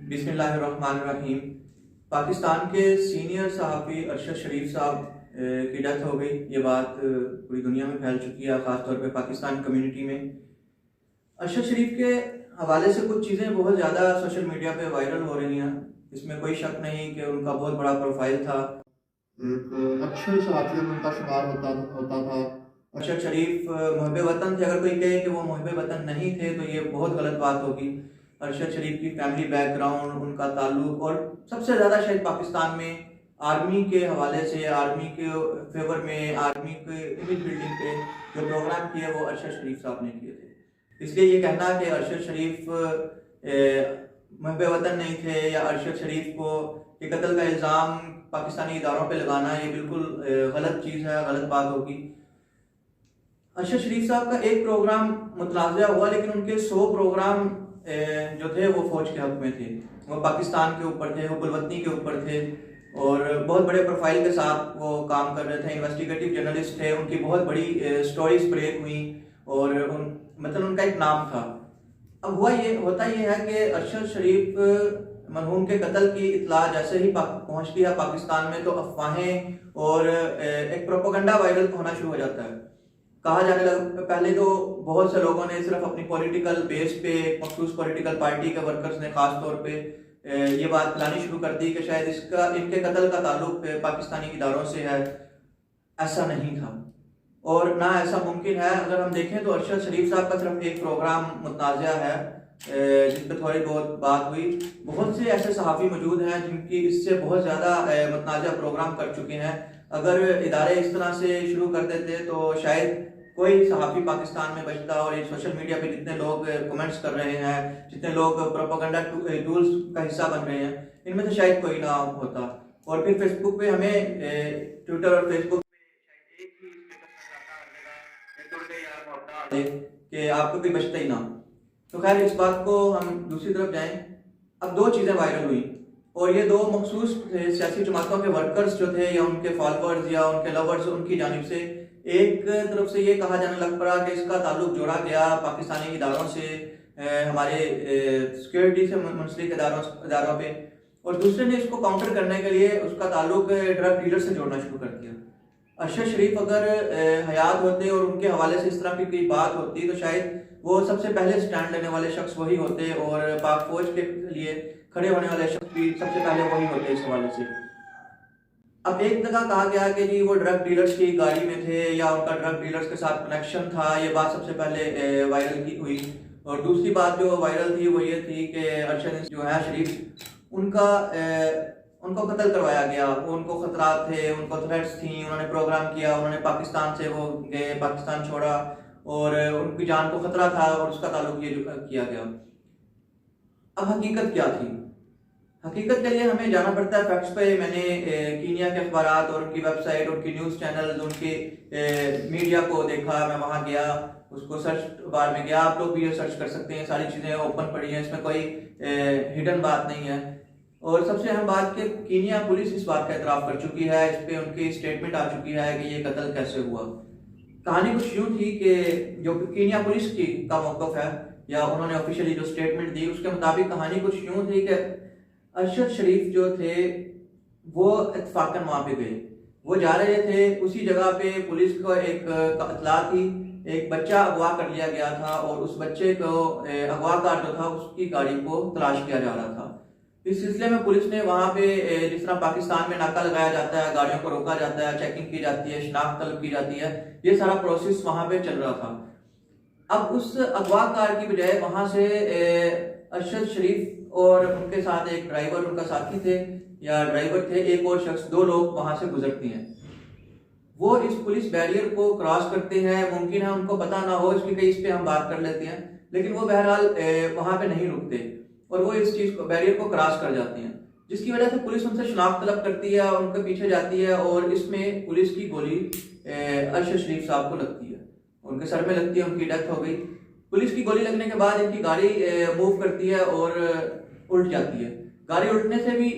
बिस्मिल्लाहिर्रहमानिर्रहीम। पाकिस्तान के सीनियर सहाफ़ी अरशद शरीफ साहब की डेथ हो गई। ये बात पूरी दुनिया में फैल चुकी है, ख़ासतौर पे पाकिस्तान कम्युनिटी में। अरशद शरीफ के हवाले से कुछ चीज़ें बहुत ज़्यादा सोशल मीडिया पे वायरल हो रही हैं। इसमें कोई शक नहीं कि उनका बहुत बड़ा प्रोफाइल था, एक अच्छे सहाफ़ियों में उनका शुमार होता था। अरशद शरीफ मुहब्बे वतन थे। अगर कोई कहे कि वो मुहब्बे वतन नहीं थे तो ये बहुत गलत बात होगी। अरशद शरीफ की फैमिली बैकग्राउंड, उनका ताल्लुक, और सबसे ज़्यादा शायद पाकिस्तान में आर्मी के हवाले से, आर्मी के फेवर में, आर्मी के इमेज बिल्डिंग पे जो प्रोग्राम किए वो अरशद शरीफ साहब ने किए थे। इसलिए ये कहना कि अरशद शरीफ मुहब्बे वतन नहीं थे या अरशद शरीफ को ये कत्ल का इल्ज़ाम पाकिस्तानी इदारों पे लगाना, ये बिल्कुल गलत चीज़ है, गलत बात होगी। अरशद शरीफ साहब का एक प्रोग्राम मुतनाज़ा हुआ, लेकिन उनके 100 प्रोग्राम जो थे वो फौज के हक में थे। वो पाकिस्तान के ऊपर थे, वो गुलवतनी के ऊपर थे और बहुत बड़े प्रोफाइल के साथ वो काम कर रहे थे। इन्वेस्टिगेटिव जर्नलिस्ट थे, उनकी बहुत बड़ी स्टोरीज ब्रेक हुई और मतलब उनका एक नाम था। अब होता ये है कि अरशद शरीफ मरहूम के कत्ल की इत्तला जैसे ही पहुंचती है पाकिस्तान में तो अफवाहें और एक प्रोपेगेंडा वायरल होना शुरू हो जाता है। कहा जाने लगा, पहले तो बहुत से लोगों ने सिर्फ अपनी पॉलिटिकल बेस पे, मखसूस पॉलिटिकल पार्टी के वर्कर्स ने खास तौर पे ये बात फैलानी शुरू कर दी कि शायद इनके कत्ल का ताल्लुक पाकिस्तानी इदारों से है। ऐसा नहीं था और ना ऐसा मुमकिन है। अगर हम देखें तो अरशद शरीफ साहब का सिर्फ एक प्रोग्राम मुतनाज़ा है जिस पर थोड़ी बहुत बात हुई। बहुत से ऐसे सहाफ़ी मौजूद हैं जिनकी इससे बहुत ज़्यादा मुतनाज़ा प्रोग्राम कर चुके हैं। अगर इदारे इस तरह से शुरू कर देते तो शायद कोई सहाफ़ी पाकिस्तान में बचता। और ये सोशल मीडिया पे जितने लोग कमेंट्स कर रहे हैं, जितने लोग प्रोपेगेंडा टूल्स का हिस्सा बन रहे हैं, इनमें से शायद कोई ना होता। और फिर फेसबुक पे हमें, ट्विटर और फेसबुक कि आपको कोई बचता ही ना। तो खैर इस बात को हम दूसरी तरफ जाएं। अब दो चीज़ें वायरल हुई और ये दो मखसूस सियासी जमातों के वर्कर्स जो थे या उनके फॉलोअर्स या उनके लवर्स, उनकी जानिब से एक तरफ से ये कहा जाने लग पड़ा कि इसका ताल्लुक जोड़ा गया पाकिस्तानी इदारों से, हमारे सिक्योरिटी से मुंसलिक इदारों पे, और दूसरे ने इसको काउंटर करने के लिए उसका ताल्लुक ड्रग डीलर से जोड़ना शुरू कर दिया। अरशद शरीफ अगर हयात होते और उनके हवाले से इस तरह की कोई बात होती तो शायद वो सबसे पहले स्टैंड लेने वाले शख्स वही होते और पाक फौज के लिए खड़े होने वाले शख्स भी सबसे पहले वही होते इस हवाले से। अब एक जगह कहा गया कि जी वो ड्रग डीलर्स की गाड़ी में थे या उनका ड्रग डीलर्स के साथ कनेक्शन था, ये बात सबसे पहले वायरल की हुई। और दूसरी बात जो वायरल थी वो ये थी कि अरशद जो है शरीफ उनको कत्ल करवाया गया। उनको खतरात थे, उनको थ्रेट्स थी, उन्होंने प्रोग्राम किया, उन्होंने पाकिस्तान से वो गए, पाकिस्तान छोड़ा और उनकी जान को खतरा था और उसका ताल्लुक ये किया गया। अब हकीकत क्या थी? हकीकत के लिए हमें जाना पड़ता है फैक्ट्स पे। मैंने कीनिया के अखबारात और उनकी वेबसाइट, उनकी न्यूज़ चैनल, उनके मीडिया को देखा। मैं वहाँ गया, उसको सर्च बार में गया। आप लोग भी ये सर्च कर सकते हैं, सारी चीज़ें ओपन पड़ी हैं, इसमें कोई हिडन बात नहीं है। और सबसे अहम बात कि कीनिया पुलिस इस बात का एतराफ़ कर चुकी है, इस पर उनकी स्टेटमेंट आ चुकी है कि ये कत्ल कैसे हुआ। कहानी कुछ यूँ थी कि जो कीनिया पुलिस का मौक़िफ़ है या उन्होंने ऑफिशियली जो स्टेटमेंट दी उसके मुताबिक कहानी कुछ यूँ थी कि अरशद शरीफ जो थे वो इत्तफाकन वहाँ पे गए, वो जा रहे थे। उसी जगह पे पुलिस को एक इत्तला थी, एक बच्चा अगवा कर लिया गया था और उस बच्चे को अगवाकार जो था उसकी गाड़ी को तलाश किया जा रहा था। इस सिलसिले में पुलिस ने वहाँ पे जिस तरह पाकिस्तान में नाका लगाया जाता है, गाड़ियों को रोका जाता है, चेकिंग की जाती है, शनाख्त तलब की जाती है, ये सारा प्रोसेस वहाँ पे चल रहा था। अब उस अगवाकार की बजाय वहाँ से अरशद शरीफ और उनके साथ एक ड्राइवर, उनका साथी थे या ड्राइवर थे, एक और शख्स, दो लोग वहाँ से गुजरते हैं। वो इस पुलिस बैरियर को क्रॉस करते हैं। मुमकिन है उनको पता ना हो, इसकी कहीं इस पे हम बात कर लेते हैं, लेकिन वो बहरहाल वहाँ पे नहीं रुकते और वो इस चीज़ को, बैरियर को क्रॉस कर जाते हैं, जिसकी वजह से पुलिस उनसे शनाख्त तलब करती है और उनके पीछे जाती है। और इसमें पुलिस की गोली अरशद शरीफ साहब को लगती है, उनके सर में लगती है, उनकी डेथ हो गई। पुलिस की गोली लगने के बाद इनकी गाड़ी मूव करती है और उल्ट जाती है। गाड़ी उल्टने से भी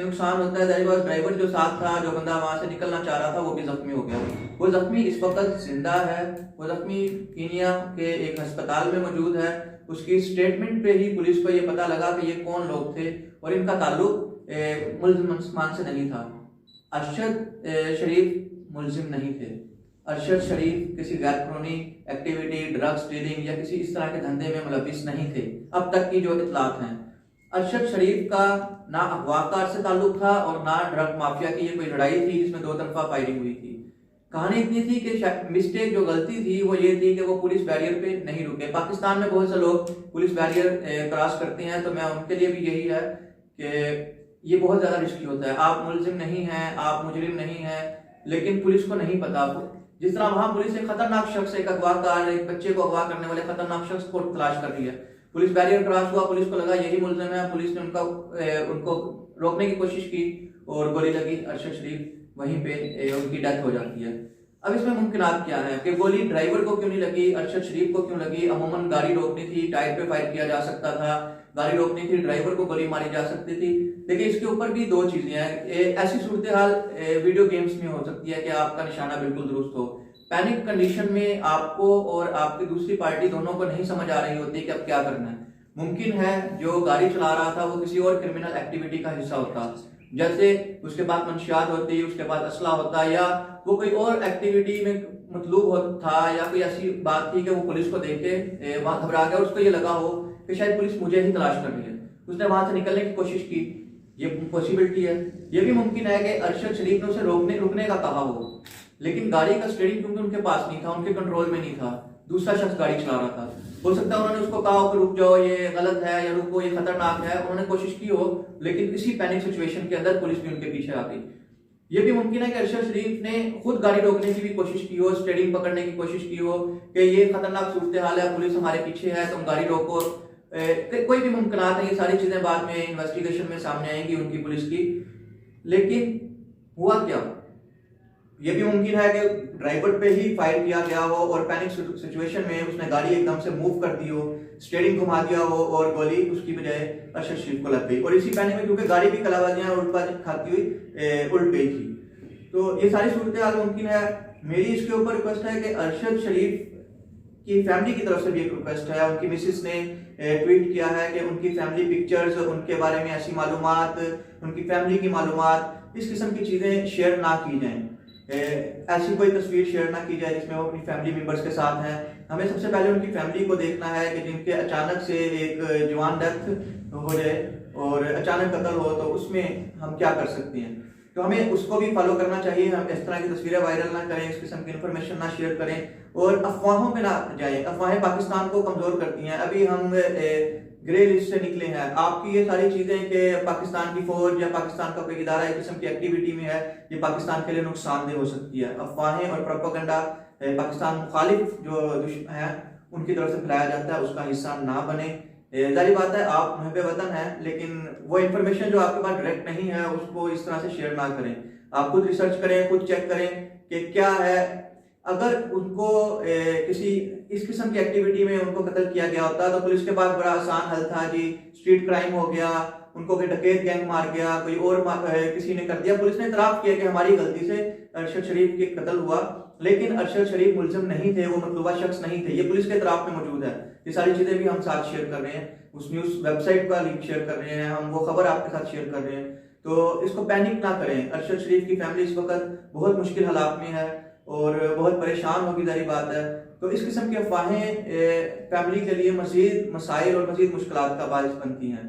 नुकसान होता है। ड्राइवर जो साथ था, जो बंदा वहां से निकलना चाह रहा था, वो भी जख्मी हो गया। वो जख्मी इस वक्त जिंदा है, वो जख्मी कीनिया के एक अस्पताल में मौजूद है उसकी स्टेटमेंट पे ही पुलिस को ये पता लगा कि ये कौन लोग थे और इनका ताल्लुक मुल्जिम उस्मान से नहीं था। अरशद शरीफ मुल्जिम नहीं थे। अरशद शरीफ किसी गैर कानूनी एक्टिविटी, ड्रग्स डीलिंग या किसी इस तरह के धंधे में मुलविस नहीं थे, अब तक की जो इतलात हैं। अरशद शरीफ का ना अगवाकार से ताल्लुक था और ना ड्रग माफिया की ये कोई लड़ाई थी जिसमें दो तरफा फायरिंग हुई थी। कहानी इतनी थी कि मिस्टेक जो गलती थी वो ये थी कि वो पुलिस बैरियर पे नहीं रुके। पाकिस्तान में बहुत से लोग पुलिस बैरियर क्रॉस करते हैं, तो मैं उनके लिए भी यही है कि ये बहुत ज़्यादा रिस्की होता है। आप मुलजिम नहीं हैं, आप मुजरिम नहीं हैं, लेकिन पुलिस को नहीं पता। जिस तरह वहां पुलिस एक खतरनाक शख्स, एक अगवाकार, एक बच्चे को अगवा करने वाले खतरनाक शख्स को तलाश कर रही है। पुलिस बैरियर क्रॉस हुआ, पुलिस को लगा यही मुलजिम है, पुलिस ने उनको रोकने की कोशिश की और गोली लगी। अरशद शरीफ वहीं पे उनकी डेथ हो जाती है। अब इसमें मुमकिनात क्या है कि गोली ड्राइवर को क्यों नहीं लगी, अरशद शरीफ को क्यों लगी? अमूमन गाड़ी रोकनी थी, टायर पे फायर किया जा सकता था, गाड़ी रोकनी थी, ड्राइवर को गोली मारी जा सकती थी। देखिए इसके ऊपर भी दो चीजें हैं। ऐसी सूरत हाल वीडियो गेम्स में हो सकती है कि आपका निशाना बिल्कुल दुरुस्त हो। पैनिक कंडीशन में आपको और आपकी दूसरी पार्टी दोनों को नहीं समझ आ रही होती कि अब क्या करना है। मुमकिन है जो गाड़ी चला रहा था वो किसी और क्रिमिनल एक्टिविटी का हिस्सा होता, जैसे उसके बाद मंशियात होती, उसके बाद असला होता, या वो कोई और एक्टिविटी में मतलूब था, या कोई ऐसी बात थी कि वो पुलिस को देख के वहां घबरा गया, उसको ये लगा हो कि शायद पुलिस मुझे ही तलाश कर रही है, उसने वहां से निकलने की कोशिश की। ये पॉसिबिलिटी है। ये भी मुमकिन है कि अरशद शरीफ ने उसे रुकने का कहा हो, लेकिन गाड़ी का स्टीयरिंग क्योंकि उनके पास नहीं था, उनके कंट्रोल में नहीं था, दूसरा शख्स गाड़ी चला रहा था। हो सकता है उन्होंने उसको कहा कि रुक जाओ, ये गलत है, या रुको, ये खतरनाक है, उन्होंने कोशिश की हो, लेकिन इसी पैनिक सिचुएशन के अंदर पुलिस भी उनके पीछे आ गई। ये भी मुमकिन है कि अरशद शरीफ ने खुद गाड़ी रोकने की भी कोशिश की हो, स्टीयरिंग पकड़ने की कोशिश की हो कि ये खतरनाक सूरत हाल है, पुलिस हमारे पीछे है, तुम गाड़ी रोको। कोई भी मुमकिनात है, ये सारी चीजें बाद में इन्वेस्टिगेशन में सामने आएंगी उनकी पुलिस की। लेकिन हुआ क्या? ये भी मुमकिन है कि ड्राइवर पे ही फायर किया गया हो और पैनिक सिचुएशन में उसने गाड़ी एकदम से मूव कर दी हो, स्टीयरिंग घुमा दिया हो और गोली उसकी बजाय अरशद शरीफ को लग गई। और इसी पैनिक में क्योंकि गाड़ी भी कलाबाजियां और उल्टबाजी खाती हुई उल्ट गई थी। तो ये सारी सूरत हाल मुमकिन है। मेरी इसके ऊपर रिक्वेस्ट है कि अरशद शरीफ की फैमिली की तरफ से भी एक रिक्वेस्ट है। उनकी मिसेस ने ट्वीट किया है कि उनकी फैमिली पिक्चर्स, उनके बारे में ऐसी मालूमात, उनकी फैमिली की मालूमात, इस किस्म की चीजें शेयर ना की जाएं। ऐसी कोई तस्वीर शेयर ना की जाए जिसमें वो अपनी फैमिली मेंबर्स के साथ हैं। हमें सबसे पहले उनकी फैमिली को देखना है कि जिनके अचानक से एक जवान डेथ हो जाए और अचानक कत्ल हो, तो उसमें हम क्या कर सकते हैं। तो हमें उसको भी फॉलो करना चाहिए। हम इस तरह की तस्वीरें वायरल ना करें, इस किस्म की इन्फॉर्मेशन ना शेयर करें और अफवाहों पे ना जाएं। अफवाहें पाकिस्तान को कमजोर करती हैं। अभी हम ग्रे लिस्ट से निकले हैं। आपकी ये सारी चीजें कि पाकिस्तान की फौज या पाकिस्तान का कोई इदारा एक किस्म की एक्टिविटी में है, ये पाकिस्तान के लिए नुकसानदेह हो सकती है। अफवाहें और प्रोपेगेंडा पाकिस्तान मुखालिफ जो है उनकी तरफ से फैलाया जाता है, उसका हिस्सा ना बने। जाहिर बात है आप मुहब्बे वतन है, लेकिन वो इन्फॉर्मेशन जो आपके पास डायरेक्ट नहीं है उसको इस तरह से शेयर ना करें। आप खुद रिसर्च करें, खुद चेक करें कि क्या है। अगर उनको किसी इस किस्म की एक्टिविटी में उनको कत्ल किया गया होता तो पुलिस के पास बड़ा आसान हल था जी, स्ट्रीट क्राइम हो गया, उनको कोई डकैत गैंग मार गया, कोई और किसी ने कर दिया। पुलिस ने इतराफ किया कि हमारी गलती से अरशद शरीफ के कत्ल हुआ, लेकिन अरशद शरीफ मुल्जिम नहीं थे, वो मतलूबा शख्स नहीं थे। ये पुलिस के इतराफ में मौजूद है। ये सारी चीजें भी हम साथ शेयर कर रहे हैं, उस न्यूज वेबसाइट का लिंक शेयर कर रहे हैं, हम वो खबर आपके साथ शेयर कर रहे हैं। तो इसको पैनिक ना करें। अरशद शरीफ की फैमिली इस वक्त बहुत मुश्किल हालात में है और बहुत परेशान होगी, जारी बात है। तो इस किस्म की अफवाहें फैमिली के लिए मजीद मसाइल और मजीद मुश्किलात का बायस बनती हैं।